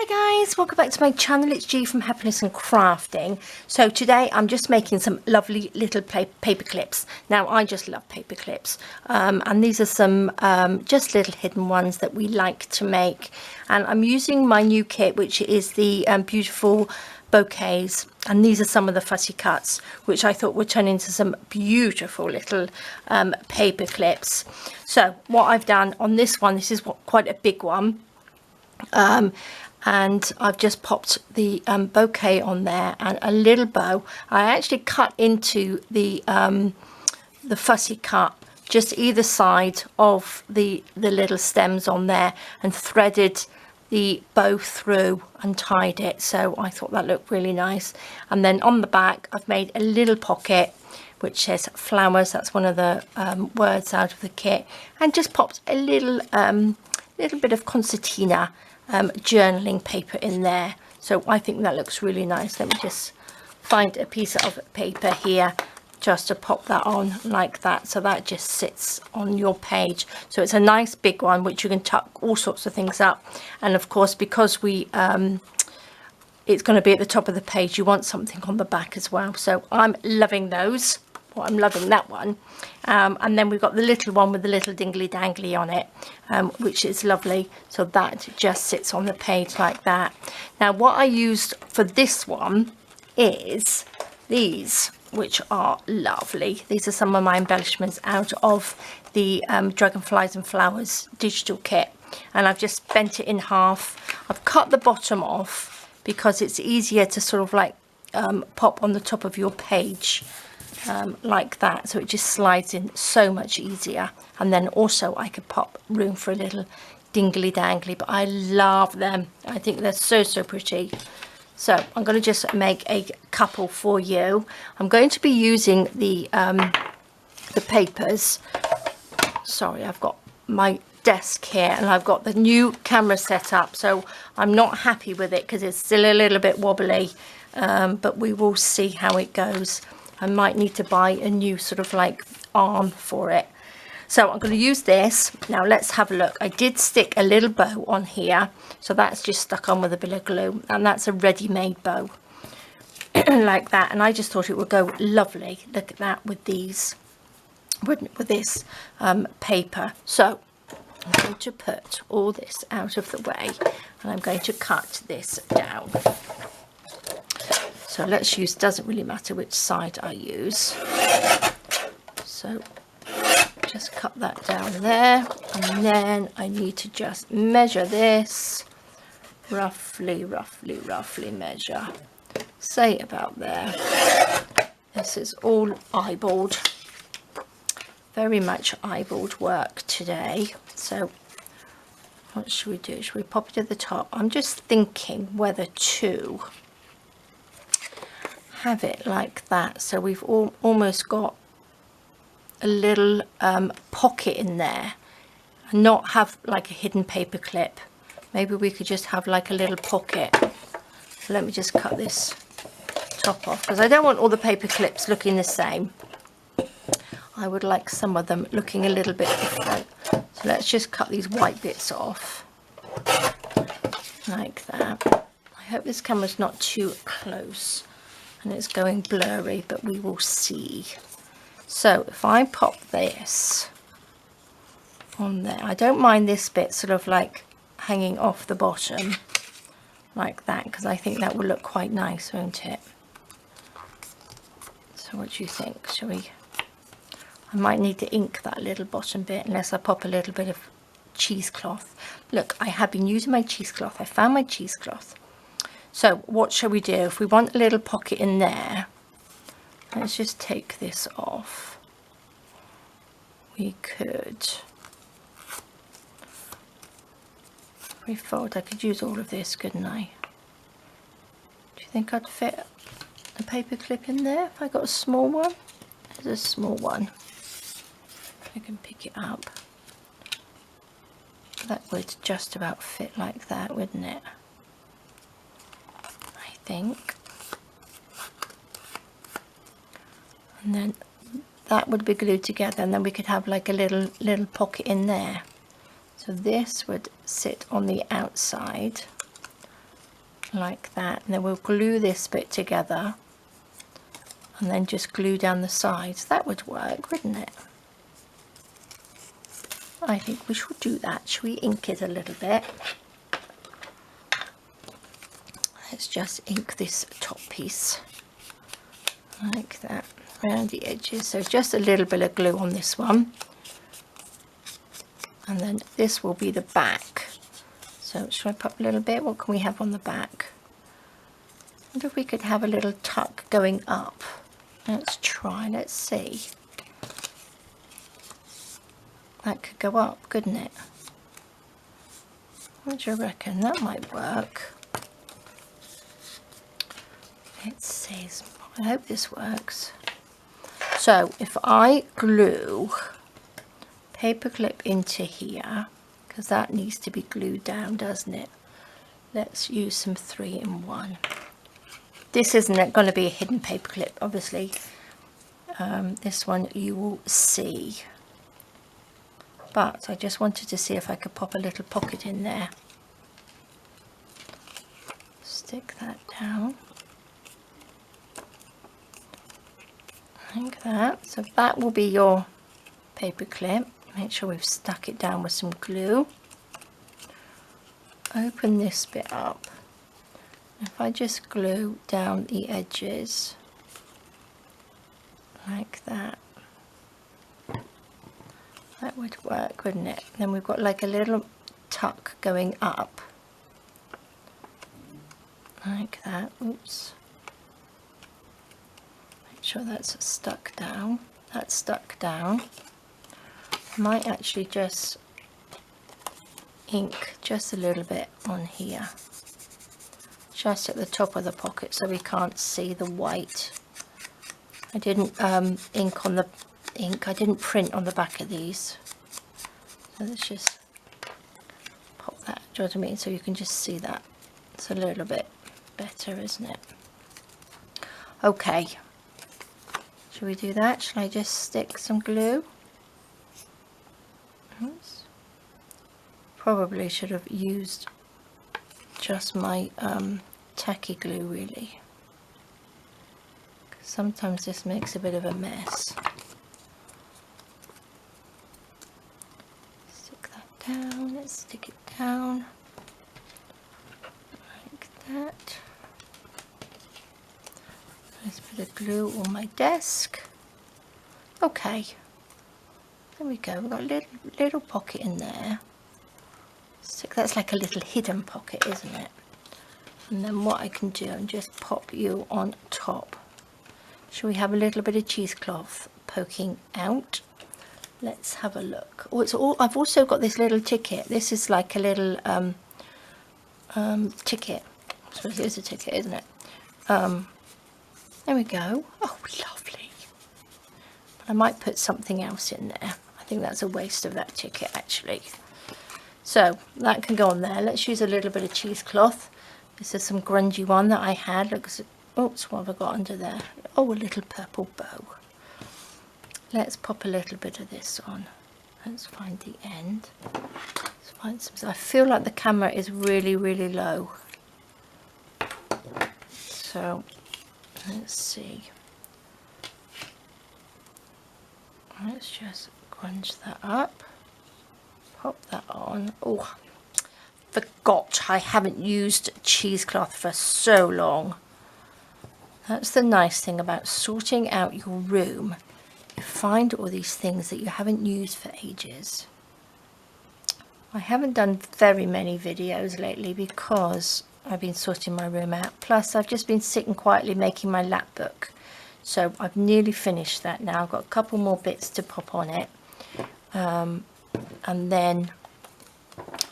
Hi guys, welcome back to my channel. It's G from Happiness and Crafting. So today I'm just making some lovely little paper clips. Now I just love paper clips, and these are some just little hidden ones that we like to make. And I'm using my new kit, which is the beautiful bouquets, and these are some of the fussy cuts which I thought would turn into some beautiful little paper clips. So what I've done on this one, this is quite a big one, and I've just popped the bouquet on there and a little bow. I actually cut into the fussy cut just either side of the little stems on there and threaded the bow through and tied it, so I thought that looked really nice. And then on the back I've made a little pocket which says flowers, that's one of the words out of the kit, and just popped a little bit of concertina journaling paper in there. So I think that looks really nice. Let me just find a piece of paper here just to pop that on like that, so that just sits on your page. So it's a nice big one which you can tuck all sorts of things up, and of course because we it's going to be at the top of the page, you want something on the back as well. So I'm loving those. Well, I'm loving that one. And then we've got the little one with the little dingly dangly on it, which is lovely. So that just sits on the page like that. Now what I used for this one is these, which are lovely. These are some of my embellishments out of the Dragonflies and Flowers digital kit, and I've just bent it in half. I've cut the bottom off because it's easier to sort of like pop on the top of your page like that, so it just slides in so much easier. And then also I could pop room for a little dingly dangly, but I love them. I think they're so pretty. So I'm going to just make a couple for you. I'm going to be using the papers. Sorry, I've got my desk here and I've got the new camera set up, so I'm not happy with it because it's still a little bit wobbly, but we will see how it goes. I might need to buy a new sort of like arm for it. So I'm going to use this. Now let's have a look. I did stick a little bow on here, so that's just stuck on with a bit of glue, and that's a ready-made bow like that. And I just thought it would go lovely. Look at that with these, with this paper. So I'm going to put all this out of the way and I'm going to cut this down. So let's use, doesn't really matter which side I use. So just cut that down there, and then I need to just measure this roughly measure, say about there. This is all eyeballed, very much eyeballed work today. So what should we do? Should we pop it at the top? I'm just thinking whether to have it like that, so we've almost got a little pocket in there, and not have like a hidden paper clip. Maybe we could just have like a little pocket. So let me just cut this top off because I don't want all the paper clips looking the same. I would like some of them looking a little bit different. So let's just cut these white bits off like that. I hope this camera's not too close and it's going blurry, but we will see. So if I pop this on there, I don't mind this bit sort of like hanging off the bottom like that, because I think that will look quite nice, won't it? So what do you think? Shall we? I might need to ink that little bottom bit unless I pop a little bit of cheesecloth. Look, I have been using my cheesecloth. I found my cheesecloth. So what shall we do? If we want a little pocket in there, let's just take this off. We could refold. I could use all of this, couldn't I? Do you think I'd fit a paper clip in there if I got a small one? There's a small one. I can pick it up. That would just about fit like that, wouldn't it? I think. And then that would be glued together, and then we could have like a little pocket in there. So this would sit on the outside like that, and then we'll glue this bit together and then just glue down the sides. That would work, wouldn't it? I think we should do that. Should we ink it a little bit? Let's just ink this top piece like that around the edges. So just a little bit of glue on this one, and then this will be the back. So should I pop a little bit? What can we have on the back? I wonder if we could have a little tuck going up. Let's try, let's see. That could go up, couldn't it? What do you reckon? That might work. Let's see. I hope this works. So if I glue paperclip into here, because that needs to be glued down, doesn't it? Let's use some 3-in-1. This isn't going to be a hidden paperclip, obviously. This one you will see. But I just wanted to see if I could pop a little pocket in there. Stick that down. Like that. So that will be your paper clip. Make sure we've stuck it down with some glue. Open this bit up. If I just glue down the edges like that, that would work, wouldn't it? Then we've got like a little tuck going up like that. Oops. Make sure that's stuck down. That's stuck down. I might actually just ink just a little bit on here, just at the top of the pocket, so we can't see the white. I didn't ink on the ink. I didn't print on the back of these. So let's just pop that, do you know what I mean? So you can just see that. It's a little bit better, isn't it? Okay. Should we do that? Shall I just stick some glue? Oops. Probably should have used just my tacky glue, really. Sometimes this makes a bit of a mess. Stick that down. Let's stick it down like that. Nice bit of glue on my desk. Okay, there we go. We've got a little pocket in there. Stick, that's like a little hidden pocket, isn't it? And then what I can do, and just pop you on top. Shall we have a little bit of cheesecloth poking out? Let's have a look. Oh, it's all. I've also got this little ticket. This is like a little ticket. I suppose it is a ticket, isn't it? There we go. Oh, lovely. I might put something else in there. I think that's a waste of that ticket, actually. So that can go on there. Let's use a little bit of cheesecloth. This is some grungy one that I had. Looks. Oops, what have I got under there? Oh, a little purple bow. Let's pop a little bit of this on. Let's find the end. Let's find some. I feel like the camera is really, really low. So let's see. Let's just grunge that up. Pop that on. Oh, forgot I haven't used cheesecloth for so long. That's the nice thing about sorting out your room. You find all these things that you haven't used for ages. I haven't done very many videos lately because I've been sorting my room out. Plus I've just been sitting quietly making my lap book. So I've nearly finished that now. I've got a couple more bits to pop on it. And then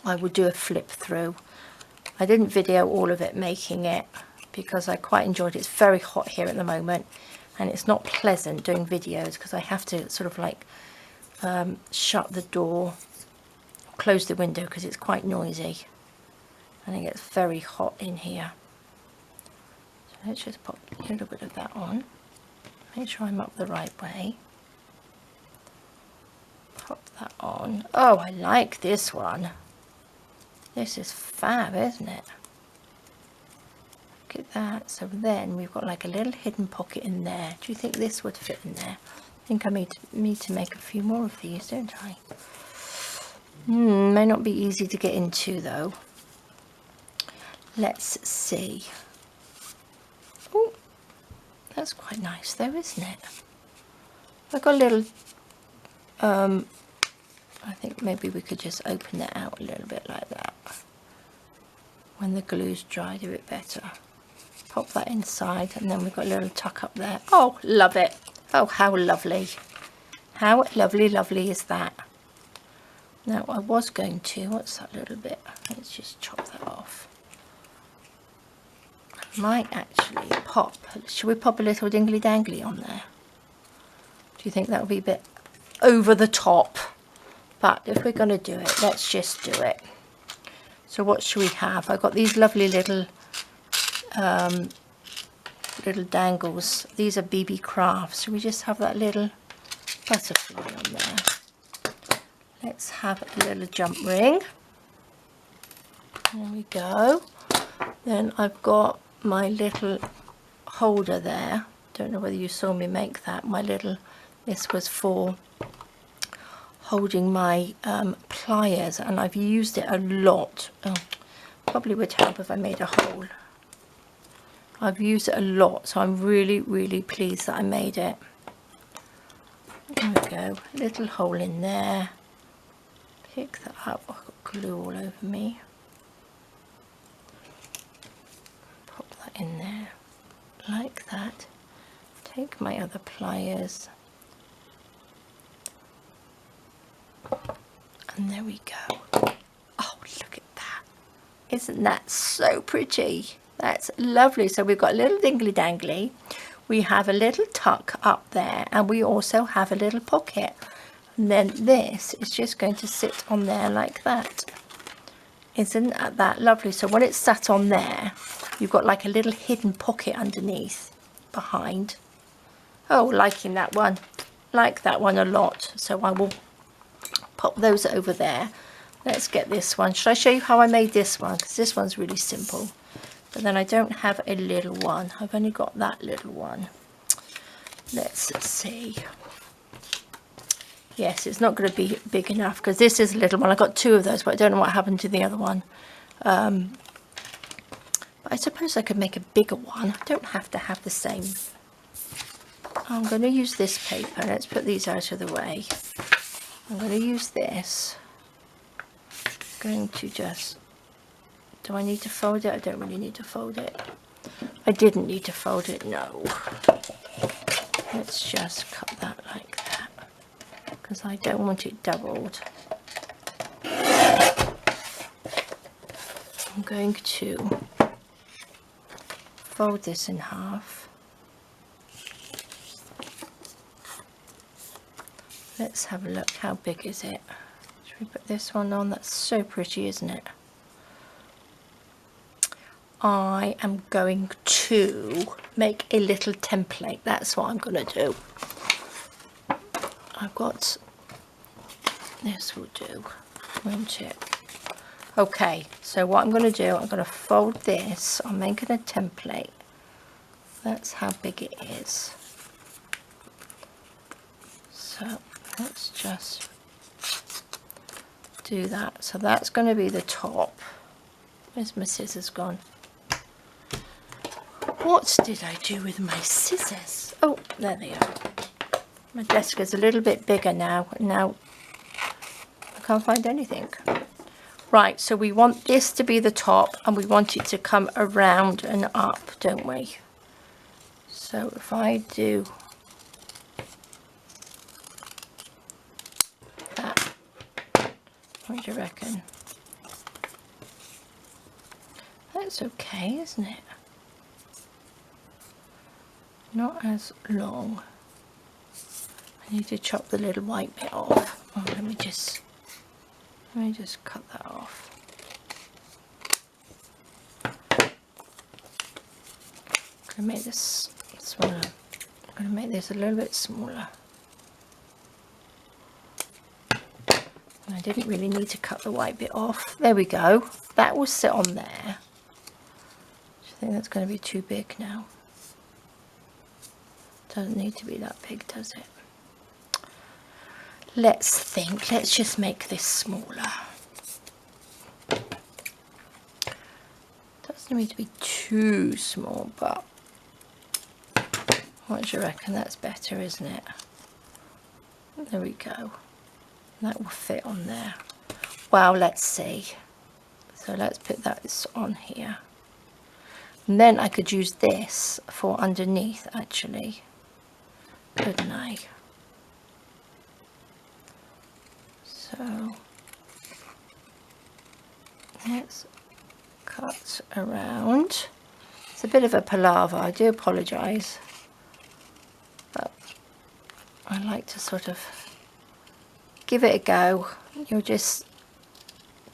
I will do a flip through. I didn't video all of it making it, because I quite enjoyed it. It's very hot here at the moment, and it's not pleasant doing videos because I have to sort of like shut the door, close the window because it's quite noisy, and it gets very hot in here. So let's just pop a little bit of that on. Make sure I'm up the right way. Pop that on. Oh, I like this one. This is fab, isn't it? Look at that. So then we've got like a little hidden pocket in there. Do you think this would fit in there? I think I need to make a few more of these, don't I? May not be easy to get into though. Let's see. Oh, that's quite nice though, isn't it? I've got a little, I think maybe we could just open that out a little bit like that. When the glue's dried a bit better. Pop that inside, and then we've got a little tuck up there. Oh, love it. Oh, how lovely. How lovely, lovely is that? Now, I was going to, what's that little bit? Let's just chop that off. I might actually pop, should we pop a little dingly dangly on there? Do you think that would be a bit over the top? But if we're going to do it, let's just do it. So what should we have? I've got these lovely little little dangles. These are BB Crafts. So we just have that little butterfly on there. Let's have a little jump ring. There we go. Then I've got my little holder there. Don't know whether you saw me make that. My little, this was for holding my pliers, and I've used it a lot. Oh, probably would help if I made a hole. I've used it a lot, so I'm really, really pleased that I made it. There we go, little hole in there. Pick that up. I've got glue all over me. Pop that in there, like that. Take my other pliers. And there we go. Oh, look at that. Isn't that so pretty? That's lovely. So we've got a little dingly dangly. We have a little tuck up there, and we also have a little pocket. And then this is just going to sit on there like that. Isn't that lovely? So when it's sat on there, you've got like a little hidden pocket underneath, behind. Oh, liking that one. Like that one a lot. So I will pop those over there. Let's get this one. Should I show you how I made this one? Because this one's really simple. But then I don't have a little one. I've only got that little one. Let's see. Yes, it's not going to be big enough because this is a little one. I got two of those, but I don't know what happened to the other one. But I suppose I could make a bigger one. I don't have to have the same. I'm going to use this paper. Let's put these out of the way. I'm going to use this. I'm going to just, do I need to fold it? I don't really need to fold it. I didn't need to fold it, no. Let's just cut that like that, because I don't want it doubled. I'm going to fold this in half. Let's have a look. How big is it? Should we put this one on? That's so pretty, isn't it? I am going to make a little template. That's what I'm going to do. I've got this will do, won't it? Okay, so what I'm going to do, I'm going to fold this. I'm making a template. That's how big it is. So let's just do that. So that's going to be the top. Where's my scissors gone? What did I do with my scissors? Oh, there they are. My desk is a little bit bigger now. Now I can't find anything. Right, so we want this to be the top, and we want it to come around and up, don't we? So if I do that, what do you reckon? That's okay, isn't it? Not as long. I need to chop the little white bit off. Oh, let me just cut that off. I'm going to make this smaller. I'm going to make this a little bit smaller. And I didn't really need to cut the white bit off. There we go. That will sit on there. I think that's going to be too big now. Doesn't need to be that big, does it? Let's think. Let's just make this smaller. Doesn't need to be too small, but what do you reckon? That's better, isn't it? There we go. That will fit on there. Well, let's see. So let's put that on here. And then I could use this for underneath, actually. Couldn't I? So let's cut around. It's a bit of a palaver, I do apologise. But I like to sort of give it a go. You're just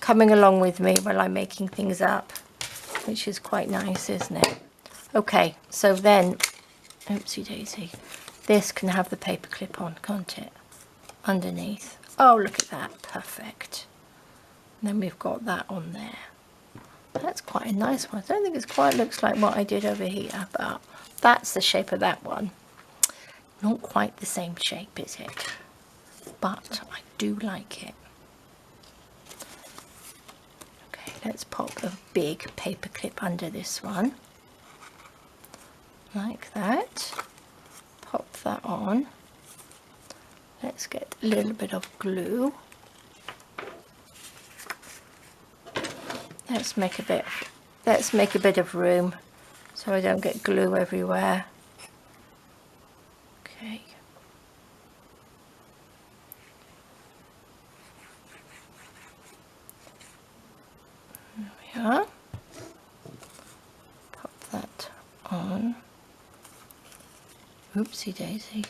coming along with me while I'm making things up, which is quite nice, isn't it? Okay, so then, oopsie daisy, this can have the paper clip on, can't it? Underneath. Oh, look at that, perfect. And then we've got that on there. That's quite a nice one. I don't think it quite looks like what I did over here, but that's the shape of that one. Not quite the same shape, is it? But I do like it. Okay, let's pop a big paper clip under this one. Like that. Pop that on. Let's get a little bit of glue. Let's make a bit of room so I don't get glue everywhere. Okay. There we are. Pop that on. Oopsie daisy.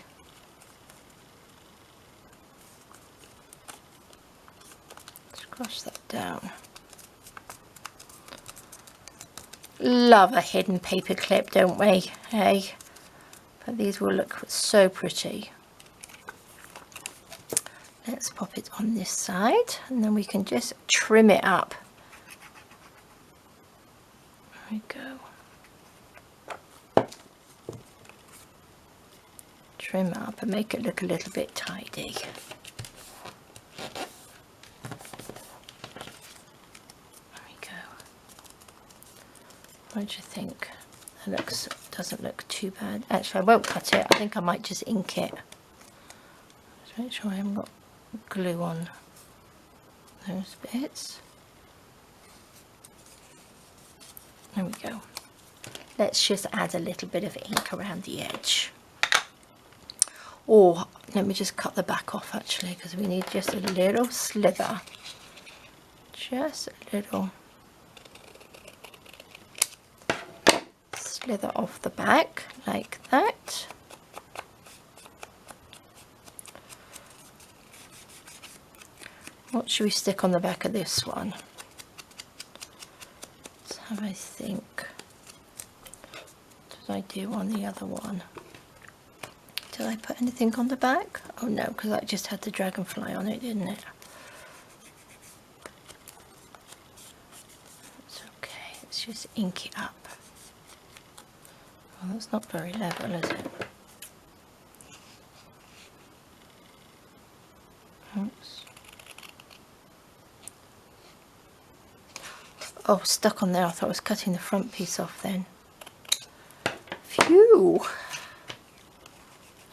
Squash that down. Love a hidden paper clip, don't we? Hey, but these will look so pretty. Let's pop it on this side and then we can just trim it up. There we go. Trim up and make it look a little bit tidy. What do you think? That doesn't look too bad. Actually, I won't cut it. I think I might just ink it. Just make sure I haven't got glue on those bits. There we go. Let's just add a little bit of ink around the edge. Or let me just cut the back off actually, because we need just a little slither. Just a little slither off the back like that. What should we stick on the back of this one? Let's have a think. What did I do on the other one? Did I put anything on the back? Oh no, because I just had the dragonfly on it, didn't it? It's okay, let's just ink it up. Well, that's not very level, is it? Oops. Oh, stuck on there. I thought I was cutting the front piece off then. Phew!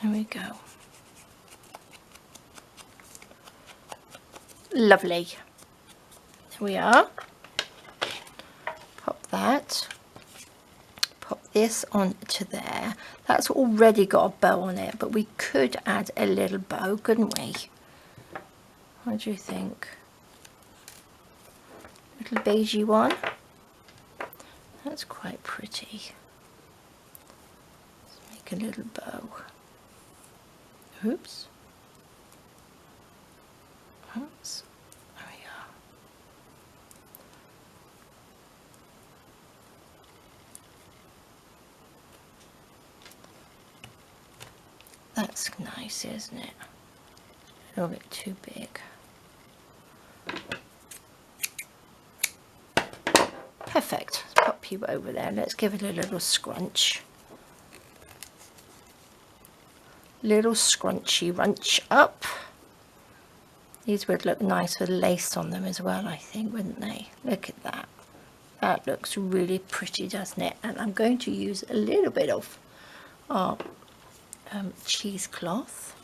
There we go. Lovely. There we are. Pop that. Pop this onto there. That's already got a bow on it, but we could add a little bow, couldn't we? What do you think? Little beigey one. That's quite pretty. Let's make a little bow. Oops. Oops. There we are. That's nice, isn't it? A little bit too big. Perfect. Let's pop you over there. Let's give it a little scrunch. Little scrunchy runch up. These would look nice with lace on them as well, I think, wouldn't they? Look at that. That looks really pretty, doesn't it? And I'm going to use a little bit of our cheesecloth.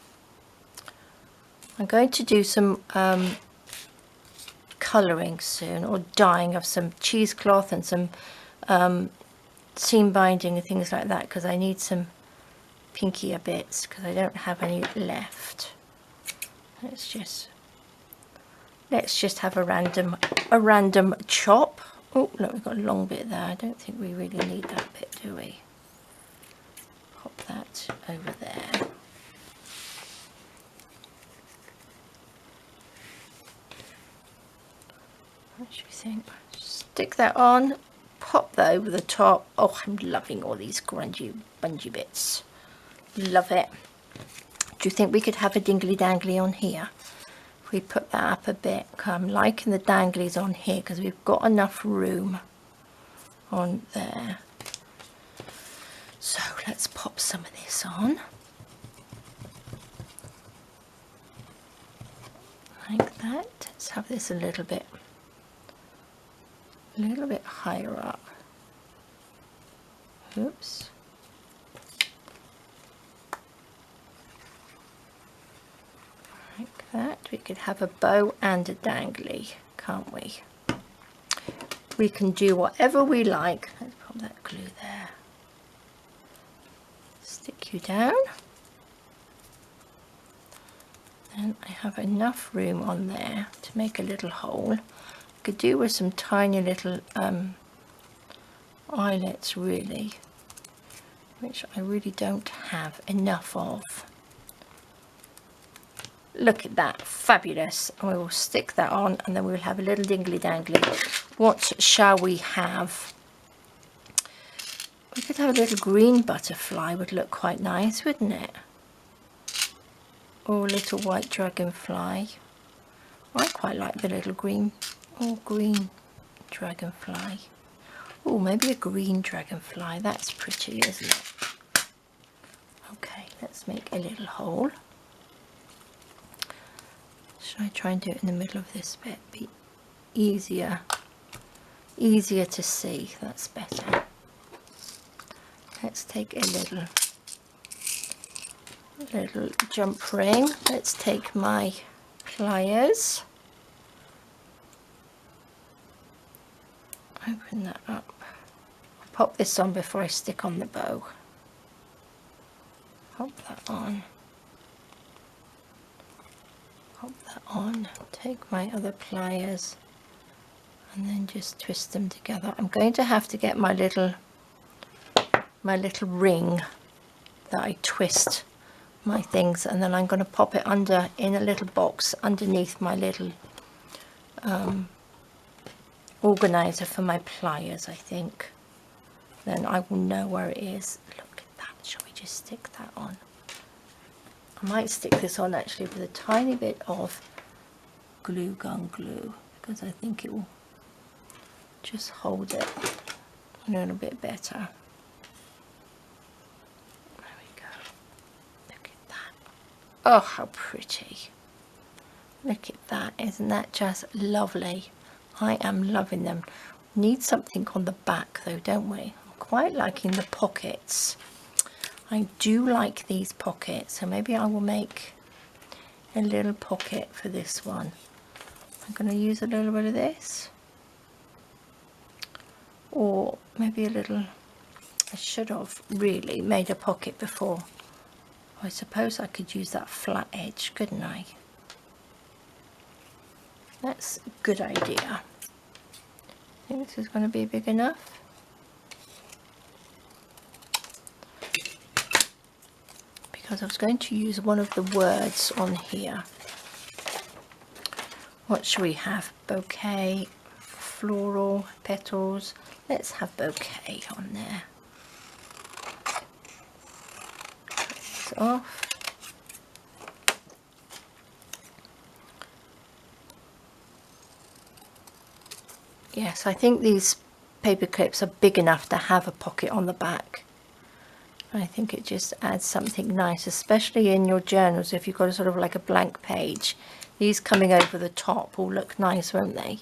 I'm going to do some colouring soon, or dyeing of some cheesecloth and some seam binding and things like that, because I need some pinkier bits because I don't have any left. Let's just have a random chop. Oh look, we've got a long bit there. I don't think we really need that bit, do we? Pop that over there. What should we think? Stick that on, pop that over the top. Oh, I'm loving all these grungy bungee bits. Love it. Do you think we could have a dingly dangly on here? If we put that up a bit, I'm liking the danglies on here because we've got enough room on there. So let's pop some of this on. Like that. Let's have this a little bit higher up. Oops. Like that. We could have a bow and a dangly, can't we? We can do whatever we like. Let's put that glue there. Stick you down. And I have enough room on there to make a little hole. Could do with some tiny little eyelets, really, which I really don't have enough of. Look at that, fabulous. And we will stick that on, and then we'll have a little dingly dangly. What shall we have? We could have a little green butterfly, would look quite nice, wouldn't it? Or a little white dragonfly. I quite like the little green dragonfly. Oh, maybe a green dragonfly. That's pretty, isn't it? Okay, let's make a little hole. Should I try and do it in the middle of this bit? Be easier to see. That's better. Let's take a little jump ring. Let's take my pliers. Open that up. I'll pop this on before I stick on the bow. Pop that on. Pop that on. Take my other pliers and then just twist them together. I'm going to have to get my little ring that I twist my things, and then I'm going to pop it under in a little box underneath my little organizer for my pliers, I think. Then I will know where it is. Look at that. Shall we just stick that on? I might stick this on actually with a tiny bit of glue gun glue, because I think it will just hold it a little bit better. There we go. Look at that. Oh, how pretty. Look at that. Isn't that just lovely? I am loving them. Need something on the back though, don't we? I'm quite liking the pockets. I do like these pockets, so maybe I will make a little pocket for this one. I'm going to use a little bit of this, or maybe a little. I should have really made a pocket before. I suppose I could use that flat edge, couldn't I? That's a good idea. I think this is going to be big enough. Because I was going to use one of the words on here. What should we have? Bouquet, floral, petals. Let's have bouquet on there. Cut this off. Yes, I think these paper clips are big enough to have a pocket on the back. I think it just adds something nice, especially in your journals if you've got a sort of like a blank page. These coming over the top will look nice, won't they?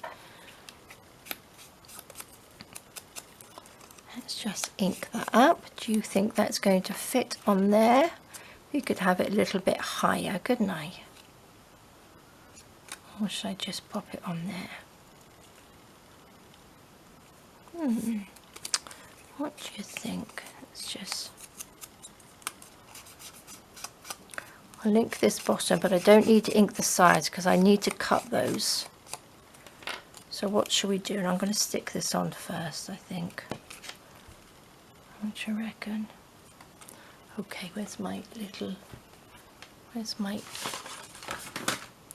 Let's just ink that up. Do you think that's going to fit on there? We could have it a little bit higher, couldn't I? Or should I just pop it on there? What do you think? Let's just... I'll ink this bottom, but I don't need to ink the sides because I need to cut those. So what should we do? And I'm going to stick this on first, I think. What do you reckon? Okay, where's my little... Where's my...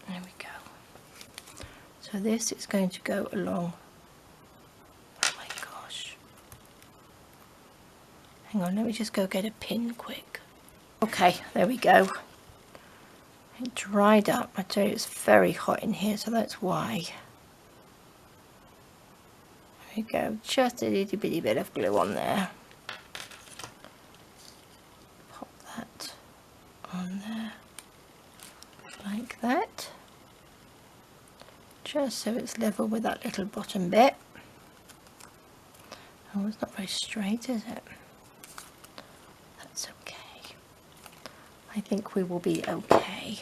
There we go. So this is going to go along... Oh my gosh. Hang on, let me just go get a pin quick. Okay, there we go. It dried up. I tell you, it's very hot in here, so that's why. There we go. Just a little bitty bit of glue on there. Pop that on there. Like that. Just so it's level with that little bottom bit. Oh, it's not very straight, is it? That's okay. I think we will be okay.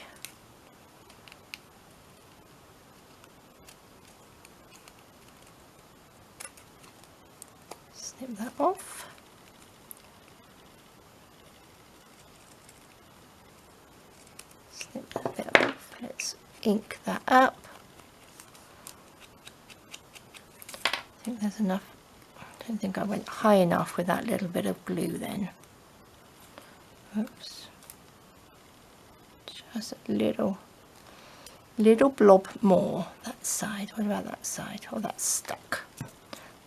Snip that off. Snip that bit off. Let's ink that up. I think there's enough. I don't think I went high enough with that little bit of glue then. Oops. Just a little blob more. That side. What about that side? Oh, that's stuck.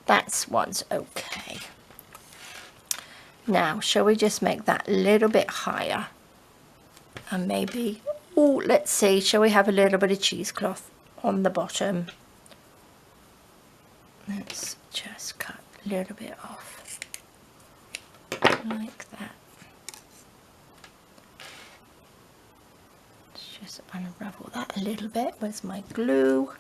That one's okay. Now, shall we just make that a little bit higher? And maybe, oh, let's see, shall we have a little bit of cheesecloth on the bottom? Let's just cut a little bit off. Like that. Just unravel that a little bit. Where's my glue?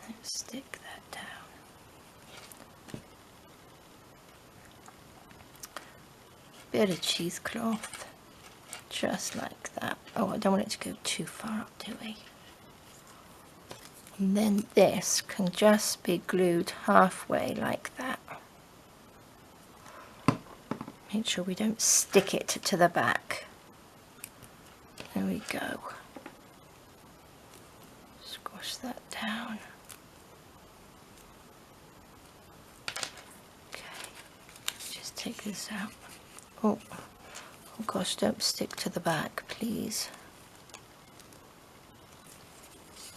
Let's stick that down. Bit of cheesecloth, just like that. Oh, I don't want it to go too far up, do we? And then this can just be glued halfway like that. Make sure we don't stick it to the back. There we go. Squash that down. Okay, just take this out. Oh gosh, don't stick to the back, please.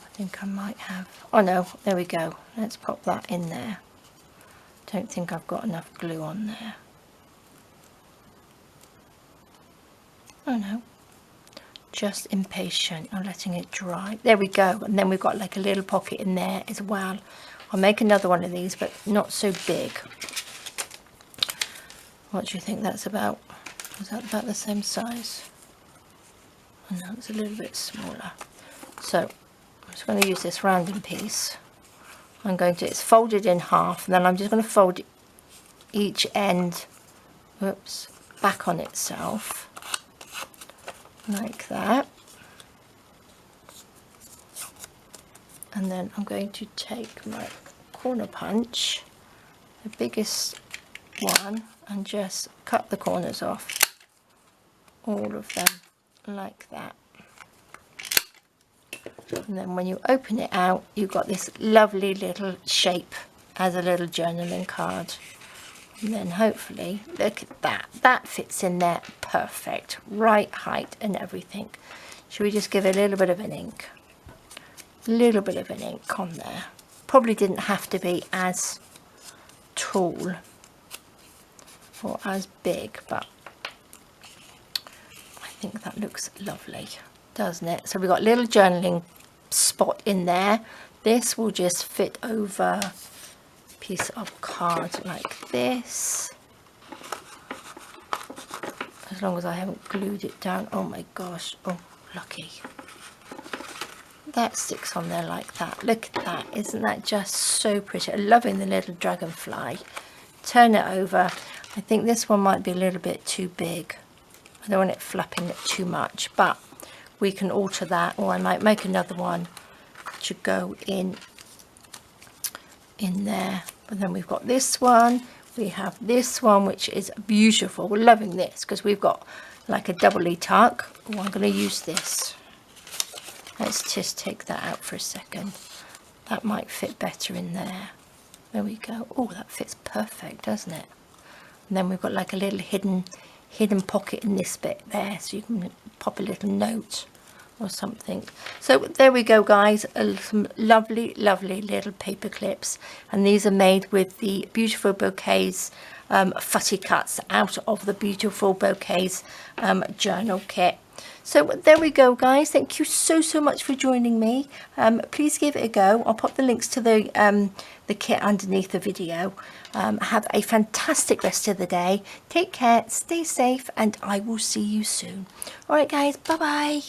I think I might have, oh no, there we go. Let's pop that in there. Don't think I've got enough glue on there. Oh no, just impatient. I'm letting it dry. There we go. And then we've got like a little pocket in there as well. I'll make another one of these, but not so big. What do you think that's about? Is that about the same size? Oh no, it's a little bit smaller. So I'm just going to use this random piece. I'm going to, it's folded in half, and then I'm just going to fold each end, whoops, back on itself. Like that, and then I'm going to take my corner punch, the biggest one, and just cut the corners off, all of them like that. And then when you open it out, you've got this lovely little shape as a little journaling card. And then hopefully, look at that, that fits in there perfect, right height and everything. Should we just give it a little bit of an ink? A little bit of an ink on there. Probably didn't have to be as tall or as big, but I think that looks lovely, doesn't it? So we've got a little journaling spot in there. This will just fit over a piece of card like this. As long as I haven't glued it down. Oh my gosh, oh lucky. That sticks on there like that. Look at that, isn't that just so pretty? I'm loving the little dragonfly. Turn it over. I think this one might be a little bit too big. I don't want it flapping too much, but we can alter that, or I might make another one to go in there. And then we've got this one. We have this one, which is beautiful. We're loving this because we've got like a doubly tuck. Oh, I'm going to use this. Let's just take that out for a second. That might fit better in there. There we go. Oh, that fits perfect, doesn't it? And then we've got like a little hidden pocket in this bit there, so you can pop a little note or something. So there we go, guys. Some lovely little paper clips, and these are made with the Beautiful Bouquets fussy cuts out of the Beautiful Bouquets journal kit. So there we go, guys. Thank you so much for joining me. Please give it a go. I'll pop the links to the kit underneath the video. Have a fantastic rest of the day. Take care, stay safe, and I will see you soon. All right, guys, bye bye.